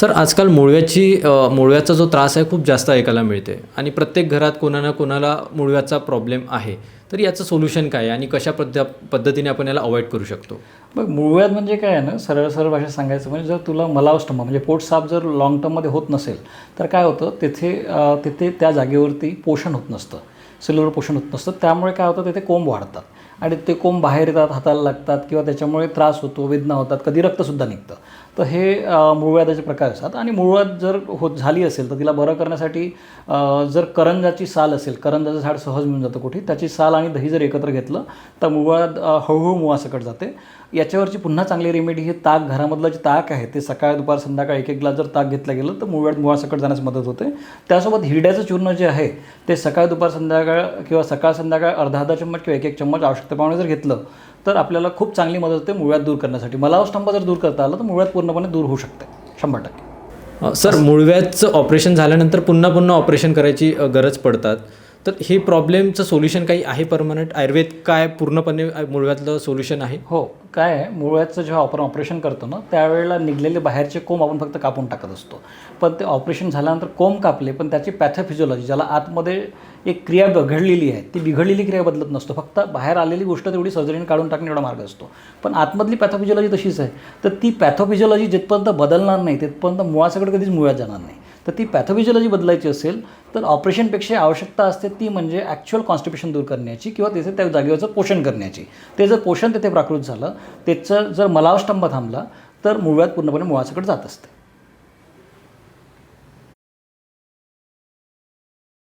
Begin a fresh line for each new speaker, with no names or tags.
Sir, आजकाल मुळव्याचा जो त्रास आहे खूप जास्त ऐकायला मिळते आणि प्रत्येक घरात कोणा ना कोणाला मुळव्याचा प्रॉब्लेम आहे. तर याचं सोल्युशन काय आहे आणि कशा पद्धतीने आपण याला अवॉइड करू शकतो?
बघ, मुळव्याध म्हणजे काय आहे ना, सरळ सरळ भाषेत सांगायचं म्हणजे जर तुला मलावस्टमा म्हणजे पोट साफ जर लाँग टर्ममध्ये होत नसेल तर काय होतं, तिथे त्या जागेवरती पोषण होत नसतं, सेल्युलर पोषण होत नसतं. त्यामुळे काय होतं, तिथे कोंब वाढतात आणि ते कोंब बाहेर येतात, हाताला लागतात किंवा त्याच्यामुळे त्रास होतो, वेदना होतात, कधी रक्तसुद्धा निघतं. तर हे मुळव्याधाचे प्रकार असतात. आणि मुळव्याध जर झाली असेल तर तिला बरं करण्यासाठी जर करंजाची साल असेल, करंजाचं झाड सहज मिळून जातं कुठे, त्याची साल आणि दही जर एकत्र घेतलं तर मुळव्याध हळूहळू मुळासकट जाते. याच्यावरची पुन्हा चांगली रेमेडी ही ताक, घरामधलं जे ताक आहे ते सकाळ दुपार संध्याकाळ एक ग्लास जर ताक घेतलं गेलं तर मुळासकट जाण्यास मदत होते. त्यासोबत हिरड्याचं चूर्ण जे आहे ते सकाळ दुपार संध्याकाळ किंवा सकाळ संध्याकाळ अर्धा चम्मच किंवा एक चम्मच आवश्यकतेप्रमाणे जर घेतलं तर आपल्याला खूप चांगली मदत होते मुळव्याध दूर करण्यासाठी. मलावस्टंभ जर दूर करता आलं तर मुळव्याध पूर्णपणे दूर होऊ शकते 100%.
सर, मुळव्याधचं ऑपरेशन झाल्यानंतर पुन्हा ऑपरेशन करायची गरज पडतात. तर हे प्रॉब्लेमचं सोल्युशन काही आहे परमनंट? आयुर्वेद काय पूर्णपणे मुळव्याधलं सोल्युशन आहे?
हो, काय आहे, मुळव्याधचं जेव्हा आपण ऑपरेशन करतो ना त्यावेळेला निघलेले बाहेरचे कोंब आपण फक्त कापून टाकत असतो. पण ते ऑपरेशन झाल्यानंतर कोंब कापले पण त्याची पॅथोफिजिओलॉजी, ज्याला आतमध्ये एक क्रिया घडलेली आहे, ती बिघडलेली क्रिया बदलत नसतो. फक्त बाहेर आलेली गोष्ट तेवढी सर्जरीने काढून टाकणे एवढा मार्ग असतो. पण आतमधली पॅथोफिजिओलॉजी तशीच आहे. तर ती पॅथोफिजिओलॉजी जिथपर्यंत बदलणार नाही तिथपर्यंत मुळासकट कधीच मुळव्याध जाणार नाही. तर ती पॅथोफिजिओलॉजी बदलायची असेल तर ऑपरेशनपेक्षा आवश्यकता असते ती म्हणजे ॲक्च्युअल कॉन्स्टिपेशन दूर करण्याची किंवा तिथे त्या जागेवरचं पोषण करण्याची. ते जर पोषण तिथे प्राकृत झालं, त्याचं जर मलावस्टंभ थांबला तर मुळव्याध पूर्णपणे मुळासकट जात असते.